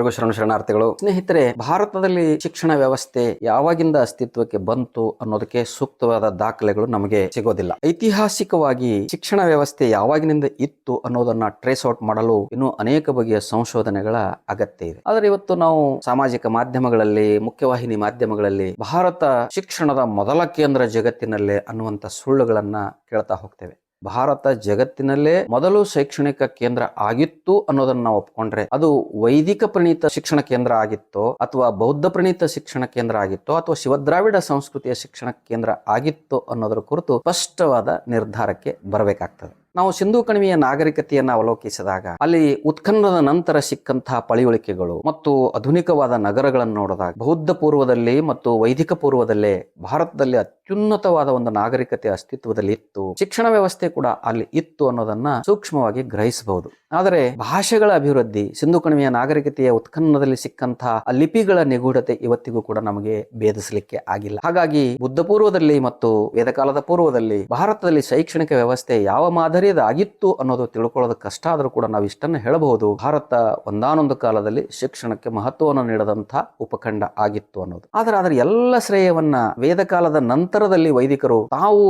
ಎಲ್ಲರಿಗೂ ಶರಣಾರ್ಥಿಗಳು. ಸ್ನೇಹಿತರೆ, ಭಾರತದಲ್ಲಿ ಶಿಕ್ಷಣ ವ್ಯವಸ್ಥೆ ಯಾವಾಗಿಂದ ಅಸ್ತಿತ್ವಕ್ಕೆ ಬಂತು ಅನ್ನೋದಕ್ಕೆ ಸೂಕ್ತವಾದ ದಾಖಲೆಗಳು ನಮಗೆ ಸಿಗೋದಿಲ್ಲ. ಐತಿಹಾಸಿಕವಾಗಿ ಶಿಕ್ಷಣ ವ್ಯವಸ್ಥೆ ಯಾವಾಗಿನಿಂದ ಇತ್ತು ಅನ್ನೋದನ್ನ ಟ್ರೇಸ್ ಔಟ್ ಮಾಡಲು ಇನ್ನೂ ಅನೇಕ ಬಗೆಯ ಸಂಶೋಧನೆಗಳ ಅಗತ್ಯ ಇದೆ. ಆದರೆ ಇವತ್ತು ನಾವು ಸಾಮಾಜಿಕ ಮಾಧ್ಯಮಗಳಲ್ಲಿ, ಮುಖ್ಯವಾಹಿನಿ ಮಾಧ್ಯಮಗಳಲ್ಲಿ ಭಾರತ ಶಿಕ್ಷಣದ ಮೊದಲ ಕೇಂದ್ರ ಜಗತ್ತಿನಲ್ಲೇ ಅನ್ನುವಂತ ಸುಳ್ಳುಗಳನ್ನ ಕೇಳ್ತಾ ಹೋಗ್ತೇವೆ. ಭಾರತ ಜಗತ್ತಿನಲ್ಲೇ ಮೊದಲು ಶೈಕ್ಷಣಿಕ ಕೇಂದ್ರ ಆಗಿತ್ತು ಅನ್ನೋದನ್ನ ನಾವು ಒಪ್ಕೊಂಡ್ರೆ ಅದು ವೈದಿಕ ಪ್ರಣೀತ ಶಿಕ್ಷಣ ಕೇಂದ್ರ ಆಗಿತ್ತೋ ಅಥವಾ ಬೌದ್ಧ ಪ್ರಣೀತ ಶಿಕ್ಷಣ ಕೇಂದ್ರ ಆಗಿತ್ತೋ ಅಥವಾ ಶಿವದ್ರಾವಿಡ ಸಂಸ್ಕೃತಿಯ ಶಿಕ್ಷಣ ಕೇಂದ್ರ ಆಗಿತ್ತೋ ಅನ್ನೋದರ ಕುರಿತು ಸ್ಪಷ್ಟವಾದ ನಿರ್ಧಾರಕ್ಕೆ ಬರಬೇಕಾಗ್ತದೆ. ನಾವು ಸಿಂಧೂ ಕಣಿವೆಯ ನಾಗರಿಕತೆಯನ್ನು ಅವಲೋಕಿಸಿದಾಗ ಅಲ್ಲಿ ಉತ್ಖನನದ ನಂತರ ಸಿಕ್ಕಂತಹ ಪಳಿಯುಳಿಕೆಗಳು ಮತ್ತು ಆಧುನಿಕವಾದ ನಗರಗಳನ್ನು ನೋಡಿದಾಗ ಬೌದ್ಧ ಪೂರ್ವದಲ್ಲಿ ಮತ್ತು ವೈದಿಕ ಪೂರ್ವದಲ್ಲೇ ಭಾರತದಲ್ಲಿ ಅತ್ಯುನ್ನತವಾದ ಒಂದು ನಾಗರಿಕತೆ ಅಸ್ತಿತ್ವದಲ್ಲಿ ಇತ್ತು, ಶಿಕ್ಷಣ ವ್ಯವಸ್ಥೆ ಕೂಡ ಅಲ್ಲಿ ಇತ್ತು ಅನ್ನೋದನ್ನ ಸೂಕ್ಷ್ಮವಾಗಿ ಗ್ರಹಿಸಬಹುದು. ಆದರೆ ಭಾಷೆಗಳ ಅಭಿವೃದ್ಧಿ, ಸಿಂಧೂ ಕಣಿವೆಯ ನಾಗರಿಕತೆಯ ಉತ್ಖನನದಲ್ಲಿ ಸಿಕ್ಕಂತಹ ಲಿಪಿಗಳ ನಿಗೂಢತೆ ಇವತ್ತಿಗೂ ಕೂಡ ನಮಗೆ ಭೇದಿಸಲಿಕ್ಕೆ ಆಗಿಲ್ಲ. ಹಾಗಾಗಿ ಬುದ್ಧ ಪೂರ್ವದಲ್ಲಿ ಮತ್ತು ವೇದಕಾಲದ ಪೂರ್ವದಲ್ಲಿ ಭಾರತದಲ್ಲಿ ಶೈಕ್ಷಣಿಕ ವ್ಯವಸ್ಥೆ ಯಾವ ಮಾದರಿಯದಾಗಿತ್ತು ಅನ್ನೋದು ತಿಳ್ಕೊಳ್ಳೋದು ಕಷ್ಟ. ಆದರೂ ಕೂಡ ನಾವು ಇಷ್ಟನ್ನು ಹೇಳಬಹುದು, ಭಾರತ ಒಂದಾನೊಂದು ಕಾಲದಲ್ಲಿ ಶಿಕ್ಷಣಕ್ಕೆ ಮಹತ್ವವನ್ನು ನೀಡದಂತಹ ಉಪಖಂಡ ಆಗಿತ್ತು ಅನ್ನೋದು. ಆದರೆ ಅದರ ಎಲ್ಲ ಶ್ರೇಯವನ್ನ ವೇದಕಾಲದ ನಂತರದಲ್ಲಿ ವೈದಿಕರು ತಾವು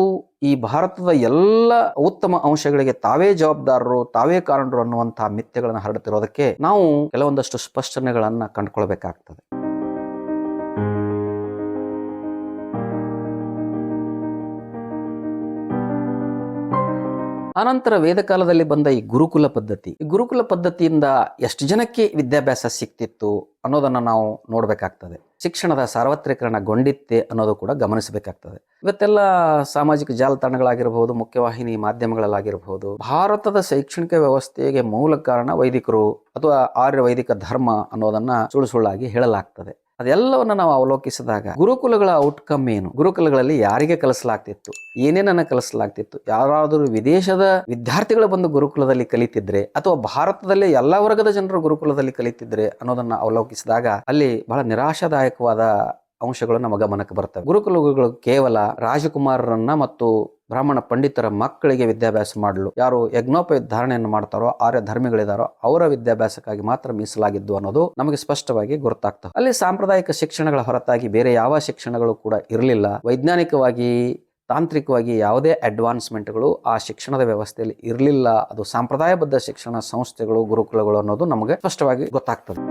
ಈ ಭಾರತದ ಎಲ್ಲ ಉತ್ತಮ ಅಂಶಗಳಿಗೆ ತಾವೇ ಜವಾಬ್ದಾರರು, ತಾವೇ ಕಾರಣರು ಅನ್ನುವಂತಹ ಮಿಥ್ಯಗಳನ್ನು ಹರಡುತ್ತಿರೋದಕ್ಕೆ ನಾವು ಕೆಲವೊಂದಷ್ಟು ಸ್ಪಷ್ಟನೆಗಳನ್ನ ಕಂಡುಕೊಳ್ಬೇಕಾಗ್ತದೆ. ಅನಂತರ ವೇದಕಾಲದಲ್ಲಿ ಬಂದ ಈ ಗುರುಕುಲ ಪದ್ಧತಿಯಿಂದ ಎಷ್ಟು ಜನಕ್ಕೆ ವಿದ್ಯಾಭ್ಯಾಸ ಸಿಕ್ತಿತ್ತು ಅನ್ನೋದನ್ನ ನಾವು ನೋಡ್ಬೇಕಾಗ್ತದೆ. ಶಿಕ್ಷಣದ ಸಾರ್ವತ್ರೀಕರಣಗೊಂಡಿತ್ತೆ ಅನ್ನೋದು ಕೂಡ ಗಮನಿಸಬೇಕಾಗ್ತದೆ. ಇವತ್ತೆಲ್ಲ ಸಾಮಾಜಿಕ ಜಾಲತಾಣಗಳಾಗಿರಬಹುದು, ಮುಖ್ಯವಾಹಿನಿ ಮಾಧ್ಯಮಗಳಲ್ಲಾಗಿರಬಹುದು, ಭಾರತದ ಶೈಕ್ಷಣಿಕ ವ್ಯವಸ್ಥೆಗೆ ಮೂಲ ಕಾರಣ ವೈದಿಕರು ಅಥವಾ ಆರ್ಯ ವೈದಿಕ ಧರ್ಮ ಅನ್ನೋದನ್ನ ಸುಳ್ಳು ಹೇಳಲಾಗ್ತದೆ. ಅದೆಲ್ಲವನ್ನ ನಾವು ಅವಲೋಕಿಸಿದಾಗ ಗುರುಕುಲಗಳ ಔಟ್ಕಮ್ ಏನು, ಗುರುಕುಲಗಳಲ್ಲಿ ಯಾರಿಗೆ ಕಲಿಸಲಾಗ್ತಿತ್ತು, ಏನೇನನ್ನ ಕಲಿಸಲಾಗ್ತಿತ್ತು, ಯಾರಾದರೂ ವಿದೇಶದ ವಿದ್ಯಾರ್ಥಿಗಳು ಬಂದು ಗುರುಕುಲದಲ್ಲಿ ಕಲಿತಿದ್ರೆ ಅಥವಾ ಭಾರತದಲ್ಲೇ ಎಲ್ಲಾ ವರ್ಗದ ಜನರು ಗುರುಕುಲದಲ್ಲಿ ಕಲಿತಿದ್ರೆ ಅನ್ನೋದನ್ನ ಅವಲೋಕಿಸಿದಾಗ ಅಲ್ಲಿ ಬಹಳ ನಿರಾಶಾದಾಯಕವಾದ ಅಂಶಗಳು ನಮ್ಮ ಗಮನಕ್ಕೆ ಬರ್ತವೆ. ಗುರುಕುಲಗಳು ಕೇವಲ ರಾಜಕುಮಾರರನ್ನ ಮತ್ತು ಬ್ರಾಹ್ಮಣ ಪಂಡಿತರ ಮಕ್ಕಳಿಗೆ ವಿದ್ಯಾಭ್ಯಾಸ ಮಾಡಲು ಯಾರು ಯಜ್ಞೋಪೇತ ಧಾರಣೆಯನ್ನು ಮಾಡ್ತಾರೋ, ಆರ್ಯ ಧರ್ಮಿಗಳಿದಾರೋ ಅವರ ವಿದ್ಯಾಭ್ಯಾಸಕ್ಕಾಗಿ ಮಾತ್ರ ಮೀಸಲಾಗಿದ್ದು ಅನ್ನೋದು ನಮಗೆ ಸ್ಪಷ್ಟವಾಗಿ ಗೊತ್ತಾಗ್ತದೆ. ಅಲ್ಲಿ ಸಾಂಪ್ರದಾಯಿಕ ಶಿಕ್ಷಣಗಳ ಹೊರತಾಗಿ ಬೇರೆ ಯಾವ ಶಿಕ್ಷಣಗಳು ಕೂಡ ಇರಲಿಲ್ಲ. ವೈಜ್ಞಾನಿಕವಾಗಿ, ತಾಂತ್ರಿಕವಾಗಿ ಯಾವುದೇ ಅಡ್ವಾನ್ಸ್ಮೆಂಟ್ಗಳು ಆ ಶಿಕ್ಷಣದ ವ್ಯವಸ್ಥೆಯಲ್ಲಿ ಇರಲಿಲ್ಲ. ಅದು ಸಾಂಪ್ರದಾಯಬದ್ಧ ಶಿಕ್ಷಣ ಸಂಸ್ಥೆಗಳು, ಗುರುಕುಲಗಳು ಅನ್ನೋದು ನಮಗೆ ಸ್ಪಷ್ಟವಾಗಿ ಗೊತ್ತಾಗ್ತದೆ.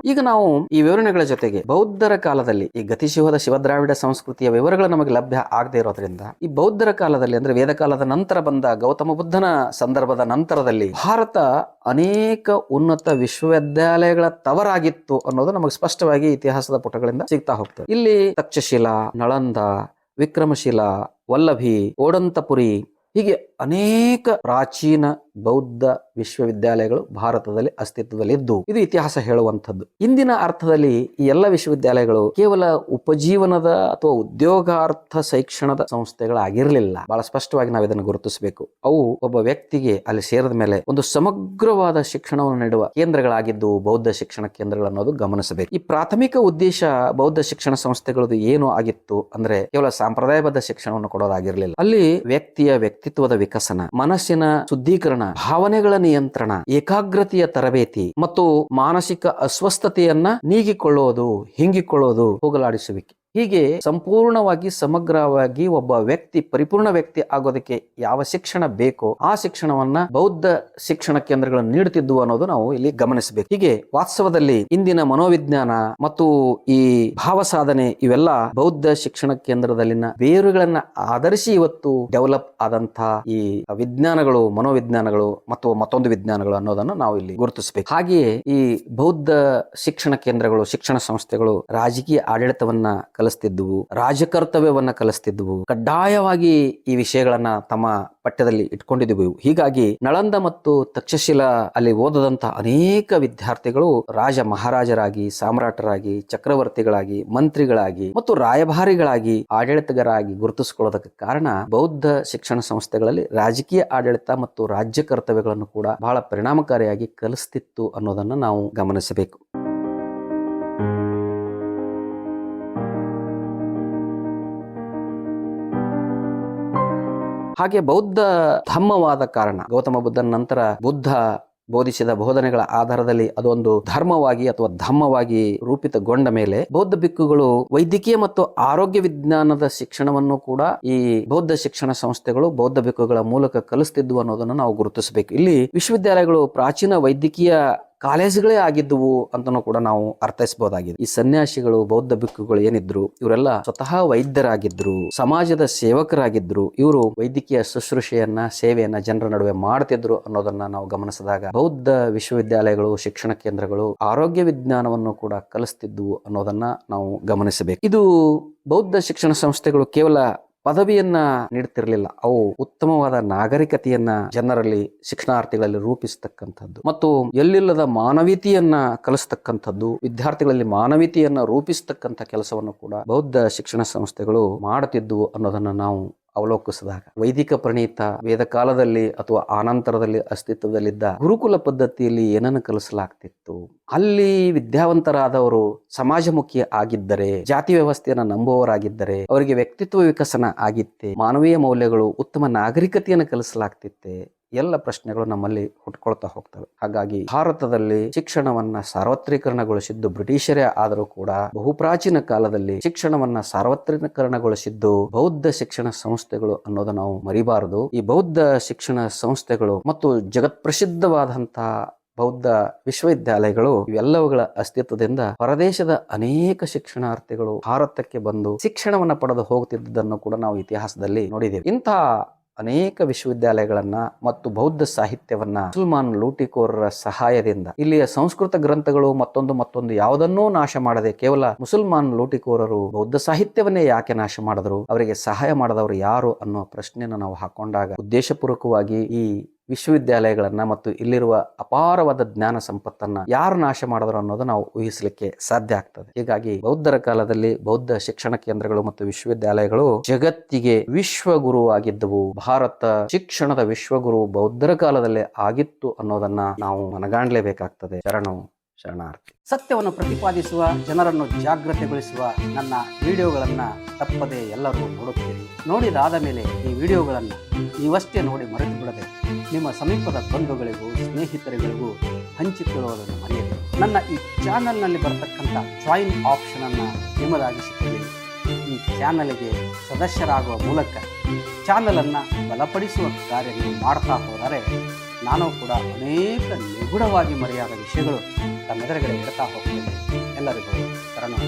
ಈಗ ನಾವು ಈ ವಿವರಣೆಗಳ ಜೊತೆಗೆ ಬೌದ್ಧರ ಕಾಲದಲ್ಲಿ ಈ ಗತಿಶಿವದ ಶಿವದ್ರಾವಿಡ ಸಂಸ್ಕೃತಿಯ ವಿವರಗಳು ನಮಗೆ ಲಭ್ಯ ಆಗದೆ ಇರೋದ್ರಿಂದ ಈ ಬೌದ್ಧರ ಕಾಲದಲ್ಲಿ ಅಂದ್ರೆ ವೇದಕಾಲದ ನಂತರ ಬಂದ ಗೌತಮ ಬುದ್ಧನ ಸಂದರ್ಭದ ನಂತರದಲ್ಲಿ ಭಾರತ ಅನೇಕ ಉನ್ನತ ವಿಶ್ವವಿದ್ಯಾಲಯಗಳ ತವರಾಗಿತ್ತು ಅನ್ನೋದು ನಮಗೆ ಸ್ಪಷ್ಟವಾಗಿ ಇತಿಹಾಸದ ಪುಟಗಳಿಂದ ಸಿಗ್ತಾ ಹೋಗ್ತದೆ. ಇಲ್ಲಿ ತಕ್ಷಶಿಲಾ, ನಳಂದ, ವಿಕ್ರಮಶಿಲಾ, ವಲ್ಲಭಿ, ಓಡಂತಪುರಿ ಹೀಗೆ ಅನೇಕ ಪ್ರಾಚೀನ ಬೌದ್ಧ ವಿಶ್ವವಿದ್ಯಾಲಯಗಳು ಭಾರತದಲ್ಲಿ ಅಸ್ತಿತ್ವದಲ್ಲಿದ್ದು ಇದು ಇತಿಹಾಸ ಹೇಳುವಂಥದ್ದು. ಇಂದಿನ ಅರ್ಥದಲ್ಲಿ ಈ ಎಲ್ಲ ವಿಶ್ವವಿದ್ಯಾಲಯಗಳು ಕೇವಲ ಉಪಜೀವನದ ಅಥವಾ ಉದ್ಯೋಗಾರ್ಥ ಶಿಕ್ಷಣದ ಸಂಸ್ಥೆಗಳಾಗಿರಲಿಲ್ಲ. ಬಹಳ ಸ್ಪಷ್ಟವಾಗಿ ನಾವು ಇದನ್ನು ಗುರುತಿಸಬೇಕು. ಅವು ಒಬ್ಬ ವ್ಯಕ್ತಿಗೆ ಅಲ್ಲಿ ಸೇರಿದ ಮೇಲೆ ಒಂದು ಸಮಗ್ರವಾದ ಶಿಕ್ಷಣವನ್ನು ನೀಡುವ ಕೇಂದ್ರಗಳಾಗಿದ್ದು ಬೌದ್ಧ ಶಿಕ್ಷಣ ಕೇಂದ್ರಗಳು ಅನ್ನೋದು ಗಮನಿಸಬೇಕು. ಈ ಪ್ರಾಥಮಿಕ ಉದ್ದೇಶ ಬೌದ್ಧ ಶಿಕ್ಷಣ ಸಂಸ್ಥೆಗಳದ್ದು ಏನು ಆಗಿತ್ತು ಅಂದ್ರೆ ಕೇವಲ ಸಾಂಪ್ರದಾಯಬದ್ಧ ಶಿಕ್ಷಣವನ್ನು ಕೊಡೋದಾಗಿರಲಿಲ್ಲ. ಅಲ್ಲಿ ವ್ಯಕ್ತಿಯ ವ್ಯಕ್ತಿತ್ವದ ವಿಕಸನ, ಮನಸ್ಸಿನ ಶುದ್ಧೀಕರಣ, ಭಾವನೆಗಳ ನಿಯಂತ್ರಣ, ಏಕಾಗ್ರತೆಯ ತರಬೇತಿ ಮತ್ತು ಮಾನಸಿಕ ಅಸ್ವಸ್ಥತೆಯನ್ನ ನೀಗಿಕೊಳ್ಳೋದು, ಹಿಂಗಿಕೊಳ್ಳೋದು, ಹೋಗಲಾಡಿಸುವಿಕೆ, ಹೀಗೆ ಸಂಪೂರ್ಣವಾಗಿ ಸಮಗ್ರವಾಗಿ ಒಬ್ಬ ವ್ಯಕ್ತಿ ಪರಿಪೂರ್ಣ ವ್ಯಕ್ತಿ ಆಗೋದಕ್ಕೆ ಯಾವ ಶಿಕ್ಷಣ ಬೇಕೋ ಆ ಶಿಕ್ಷಣವನ್ನ ಬೌದ್ಧ ಶಿಕ್ಷಣ ಕೇಂದ್ರಗಳನ್ನು ನೀಡುತ್ತಿದ್ದುವು ಅನ್ನೋದು ನಾವು ಇಲ್ಲಿ ಗಮನಿಸಬೇಕು. ಹೀಗೆ ವಾಸ್ತವದಲ್ಲಿ ಇಂದಿನ ಮನೋವಿಜ್ಞಾನ ಮತ್ತು ಈ ಭಾವ ಸಾಧನೆ ಇವೆಲ್ಲ ಬೌದ್ಧ ಶಿಕ್ಷಣ ಕೇಂದ್ರದಲ್ಲಿನ ಬೇರುಗಳನ್ನ ಆಧರಿಸಿ ಇವತ್ತು ಡೆವಲಪ್ ಆದಂತಹ ಈ ವಿಜ್ಞಾನಗಳು, ಮನೋವಿಜ್ಞಾನಗಳು ಮತ್ತು ಮತ್ತೊಂದು ವಿಜ್ಞಾನಗಳು ಅನ್ನೋದನ್ನು ನಾವು ಇಲ್ಲಿ ಗುರುತಿಸಬೇಕು. ಹಾಗೆಯೇ ಈ ಬೌದ್ಧ ಶಿಕ್ಷಣ ಕೇಂದ್ರಗಳು, ಶಿಕ್ಷಣ ಸಂಸ್ಥೆಗಳು ರಾಜಕೀಯ ಆಡಳಿತವನ್ನ ಕಲಿಸ್ತಿದ್ವು, ರಾಜಕರ್ತವ್ಯವನ್ನ ಕಲಿಸ್ತಿದ್ವು, ಕಡ್ಡಾಯವಾಗಿ ಈ ವಿಷಯಗಳನ್ನ ತಮ್ಮ ಪಠ್ಯದಲ್ಲಿ ಇಟ್ಕೊಂಡಿದ್ವು. ಹೀಗಾಗಿ ನಳಂದ ಮತ್ತು ತಕ್ಷಶಿಲಾ ಅಲ್ಲಿ ಓದದಂತಹ ಅನೇಕ ವಿದ್ಯಾರ್ಥಿಗಳು ರಾಜ ಮಹಾರಾಜರಾಗಿ, ಸಾಮ್ರಾಟರಾಗಿ, ಚಕ್ರವರ್ತಿಗಳಾಗಿ, ಮಂತ್ರಿಗಳಾಗಿ ಮತ್ತು ರಾಯಭಾರಿಗಳಾಗಿ, ಆಡಳಿತಗಾರರಾಗಿ ಗುರುತಿಸಿಕೊಳ್ಳೋದಕ್ಕೆ ಕಾರಣ ಬೌದ್ಧ ಶಿಕ್ಷಣ ಸಂಸ್ಥೆಗಳಲ್ಲಿ ರಾಜಕೀಯ ಆಡಳಿತ ಮತ್ತು ರಾಜ್ಯ ಕರ್ತವ್ಯಗಳನ್ನು ಕೂಡ ಬಹಳ ಪರಿಣಾಮಕಾರಿಯಾಗಿ ಕಲಿಸ್ತಿತ್ತು ಅನ್ನೋದನ್ನ ನಾವು ಗಮನಿಸಬೇಕು. ಹಾಗೆ ಬೌದ್ಧ ಧಮ್ಮವಾದ ಕಾರಣ ಗೌತಮ ಬುದ್ಧನ ನಂತರ ಬುದ್ಧ ಬೋಧಿಸಿದ ಬೋಧನೆಗಳ ಆಧಾರದಲ್ಲಿ ಅದೊಂದು ಧರ್ಮವಾಗಿ ಅಥವಾ ಧಮ್ಮವಾಗಿ ರೂಪಿತಗೊಂಡ ಮೇಲೆ ಬೌದ್ಧ ಭಿಕ್ಕುಗಳು ವೈದ್ಯಕೀಯ ಮತ್ತು ಆರೋಗ್ಯ ವಿಜ್ಞಾನದ ಶಿಕ್ಷಣವನ್ನು ಕೂಡ ಈ ಬೌದ್ಧ ಶಿಕ್ಷಣ ಸಂಸ್ಥೆಗಳು ಬೌದ್ಧ ಭಿಕ್ಕುಗಳ ಮೂಲಕ ಕಲಿಸ್ತಿದ್ವು ಅನ್ನೋದನ್ನು ನಾವು ಗುರುತಿಸಬೇಕು. ಇಲ್ಲಿ ವಿಶ್ವವಿದ್ಯಾಲಯಗಳು ಪ್ರಾಚೀನ ವೈದ್ಯಕೀಯ ಕಾಲೇಜುಗಳೇ ಆಗಿದ್ದುವು ಅಂತನೂ ಕೂಡ ನಾವು ಅರ್ಥೈಸಬಹುದಾಗಿದೆ. ಈ ಸನ್ಯಾಸಿಗಳು ಬೌದ್ಧ ಭಿಕ್ಕುಗಳು ಏನಿದ್ರು ಇವರೆಲ್ಲ ಸ್ವತಃ ವೈದ್ಯರಾಗಿದ್ರು, ಸಮಾಜದ ಸೇವಕರಾಗಿದ್ರು. ಇವರು ವೈದ್ಯಕೀಯ ಶುಶ್ರೂಷೆಯನ್ನ ಸೇವೆಯನ್ನ ಜನರ ನಡುವೆ ಮಾಡ್ತಿದ್ರು ಅನ್ನೋದನ್ನ ನಾವು ಗಮನಿಸಿದಾಗ ಬೌದ್ಧ ವಿಶ್ವವಿದ್ಯಾಲಯಗಳು ಶಿಕ್ಷಣ ಕೇಂದ್ರಗಳು ಆರೋಗ್ಯ ವಿಜ್ಞಾನವನ್ನು ಕೂಡ ಕಲಿಸ್ತಿದ್ವು ಅನ್ನೋದನ್ನ ನಾವು ಗಮನಿಸಬೇಕು. ಇದು ಬೌದ್ಧ ಶಿಕ್ಷಣ ಸಂಸ್ಥೆಗಳು ಕೇವಲ ಪದವಿಯನ್ನ ನೀಡುತ್ತಿರಲಿಲ್ಲ, ಅವು ಉತ್ತಮವಾದ ನಾಗರಿಕತೆಯನ್ನ ಜನರಲ್ಲಿ ಶಿಕ್ಷಣಾರ್ಥಿಗಳಲ್ಲಿ ರೂಪಿಸತಕ್ಕಂಥದ್ದು ಮತ್ತು ಎಲ್ಲಿಲ್ಲದ ಮಾನವೀಯತೆಯನ್ನ ಕಲಿಸ್ತಕ್ಕಂಥದ್ದು, ವಿದ್ಯಾರ್ಥಿಗಳಲ್ಲಿ ಮಾನವೀಯತೆಯನ್ನ ರೂಪಿಸತಕ್ಕಂಥ ಕೆಲಸವನ್ನು ಕೂಡ ಬೌದ್ಧ ಶಿಕ್ಷಣ ಸಂಸ್ಥೆಗಳು ಮಾಡುತ್ತಿದ್ದುವು ಅನ್ನೋದನ್ನ ನಾವು ಅವಲೋಕಿಸಿದಾಗ ವೈದಿಕ ಪ್ರಣೀತ ವೇದ ಕಾಲದಲ್ಲಿ ಅಥವಾ ಆನಂತರದಲ್ಲಿ ಅಸ್ತಿತ್ವದಲ್ಲಿದ್ದ ಗುರುಕುಲ ಪದ್ಧತಿಯಲ್ಲಿ ಏನನ್ನು ಕಲಿಸಲಾಗ್ತಿತ್ತು, ಅಲ್ಲಿ ವಿದ್ಯಾವಂತರಾದವರು ಸಮಾಜಮುಖಿ ಆಗಿದ್ದರೆ, ಜಾತಿ ವ್ಯವಸ್ಥೆಯನ್ನು ನಂಬುವವರಾಗಿದ್ದರೆ ಅವರಿಗೆ ವ್ಯಕ್ತಿತ್ವ ವಿಕಸನ ಆಗಿತ್ತೆ, ಮಾನವೀಯ ಮೌಲ್ಯಗಳು, ಉತ್ತಮ ನಾಗರಿಕತೆಯನ್ನು ಕಲಿಸಲಾಗ್ತಿತ್ತೆ, ಎಲ್ಲ ಪ್ರಶ್ನೆಗಳು ನಮ್ಮಲ್ಲಿ ಹುಟ್ಕೊಳ್ತಾ ಹೋಗ್ತವೆ. ಹಾಗಾಗಿ ಭಾರತದಲ್ಲಿ ಶಿಕ್ಷಣವನ್ನ ಸಾರ್ವತ್ರೀಕರಣಗೊಳಿಸಿದ್ದು ಬ್ರಿಟಿಷರೇ ಆದರೂ ಕೂಡ ಬಹುಪ್ರಾಚೀನ ಕಾಲದಲ್ಲಿ ಶಿಕ್ಷಣವನ್ನ ಸಾರ್ವತ್ರೀಕರಣಗೊಳಿಸಿದ್ದು ಬೌದ್ಧ ಶಿಕ್ಷಣ ಸಂಸ್ಥೆಗಳು ಅನ್ನೋದು ನಾವು ಮರಿಬಾರದು. ಈ ಬೌದ್ಧ ಶಿಕ್ಷಣ ಸಂಸ್ಥೆಗಳು ಮತ್ತು ಜಗತ್ಪ್ರಸಿದ್ಧವಾದಂತಹ ಬೌದ್ಧ ವಿಶ್ವವಿದ್ಯಾಲಯಗಳು ಇವೆಲ್ಲವುಗಳ ಅಸ್ತಿತ್ವದಿಂದ ಹೊರದೇಶದ ಅನೇಕ ಶಿಕ್ಷಣಾರ್ಥಿಗಳು ಭಾರತಕ್ಕೆ ಬಂದು ಶಿಕ್ಷಣವನ್ನ ಪಡೆದು ಹೋಗ್ತಿದ್ದನ್ನು ಕೂಡ ನಾವು ಇತಿಹಾಸದಲ್ಲಿ ನೋಡಿದ್ದೇವೆ. ಇಂತಹ ಅನೇಕ ವಿಶ್ವವಿದ್ಯಾಲಯಗಳನ್ನ ಮತ್ತು ಬೌದ್ಧ ಸಾಹಿತ್ಯವನ್ನ ಮುಸಲ್ಮಾನ್ ಲೂಟಿಕೋರರ ಸಹಾಯದಿಂದ ಇಲ್ಲಿಯ ಸಂಸ್ಕೃತ ಗ್ರಂಥಗಳು ಮತ್ತೊಂದು ಯಾವುದನ್ನೂ ನಾಶ ಮಾಡದೆ ಕೇವಲ ಮುಸಲ್ಮಾನ್ ಲೂಟಿಕೋರರು ಬೌದ್ಧ ಸಾಹಿತ್ಯವನ್ನೇ ಯಾಕೆ ನಾಶ ಮಾಡಿದ್ರು, ಅವರಿಗೆ ಸಹಾಯ ಮಾಡದವರು ಯಾರು ಅನ್ನೋ ಪ್ರಶ್ನೆಯನ್ನು ನಾವು ಹಾಕೊಂಡಾಗ ಉದ್ದೇಶಪೂರ್ವಕವಾಗಿ ಈ ವಿಶ್ವವಿದ್ಯಾಲಯಗಳನ್ನ ಮತ್ತು ಇಲ್ಲಿರುವ ಅಪಾರವಾದ ಜ್ಞಾನ ಸಂಪತ್ತನ್ನ ಯಾರು ನಾಶ ಮಾಡಿದ್ರು ಅನ್ನೋದು ನಾವು ಊಹಿಸಲಿಕ್ಕೆ ಸಾಧ್ಯ ಆಗ್ತದೆ. ಹೀಗಾಗಿ ಬೌದ್ಧರ ಕಾಲದಲ್ಲಿ ಬೌದ್ಧ ಶಿಕ್ಷಣ ಕೇಂದ್ರಗಳು ಮತ್ತು ವಿಶ್ವವಿದ್ಯಾಲಯಗಳು ಜಗತ್ತಿಗೆ ವಿಶ್ವಗುರು ಆಗಿದ್ದವು. ಭಾರತ ಶಿಕ್ಷಣದ ವಿಶ್ವಗುರು ಬೌದ್ಧರ ಕಾಲದಲ್ಲೇ ಆಗಿತ್ತು ಅನ್ನೋದನ್ನ ನಾವು ಮನಗಾಣಲೇಬೇಕಾಗ್ತದೆ. ಶರಣಾರ್ಥಿ. ಸತ್ಯವನ್ನು ಪ್ರತಿಪಾದಿಸುವ, ಜನರನ್ನು ಜಾಗೃತಿಗೊಳಿಸುವ ನನ್ನ ವಿಡಿಯೋಗಳನ್ನು ತಪ್ಪದೆ ಎಲ್ಲರೂ ನೋಡುತ್ತೀರಿ. ನೋಡಿದಾದ ಮೇಲೆ ಈ ವಿಡಿಯೋಗಳನ್ನು ನೀವಷ್ಟೇ ನೋಡಿ ಮರೆತು ಬಿಡದೆ ನಿಮ್ಮ ಸಮೀಪದ ಬಂಧುಗಳಿಗೂ ಸ್ನೇಹಿತರುಗಳಿಗೂ ಹಂಚಿಕೊಳ್ಳುವುದನ್ನು ಮರೆಯದು. ನನ್ನ ಈ ಚಾನಲ್ನಲ್ಲಿ ಬರತಕ್ಕಂಥ ಜಾಯಿನ್ ಆಪ್ಷನ್ ಅನ್ನು ನಿಮ್ಮದಾಗಿಸಿಕೊಳ್ಳಿ. ಈ ಚಾನಲ್ಗೆ ಸದಸ್ಯರಾಗುವ ಮೂಲಕ ಚಾನಲನ್ನು ಬಲಪಡಿಸುವ ಕಾರ್ಯ ನೀವು ಮಾಡ್ತಾ ಹೋದರೆ ನಾನು ಕೂಡ ಅನೇಕ ನಿಗೂಢವಾಗಿ ಮರೆಯಾದ ವಿಷಯಗಳು ತಮ್ಮೆದುರುಗಡೆ ಇಡ್ತಾ ಹೋಗ್ತೇನೆ. ಎಲ್ಲರಿಗೂ ಶರಣು.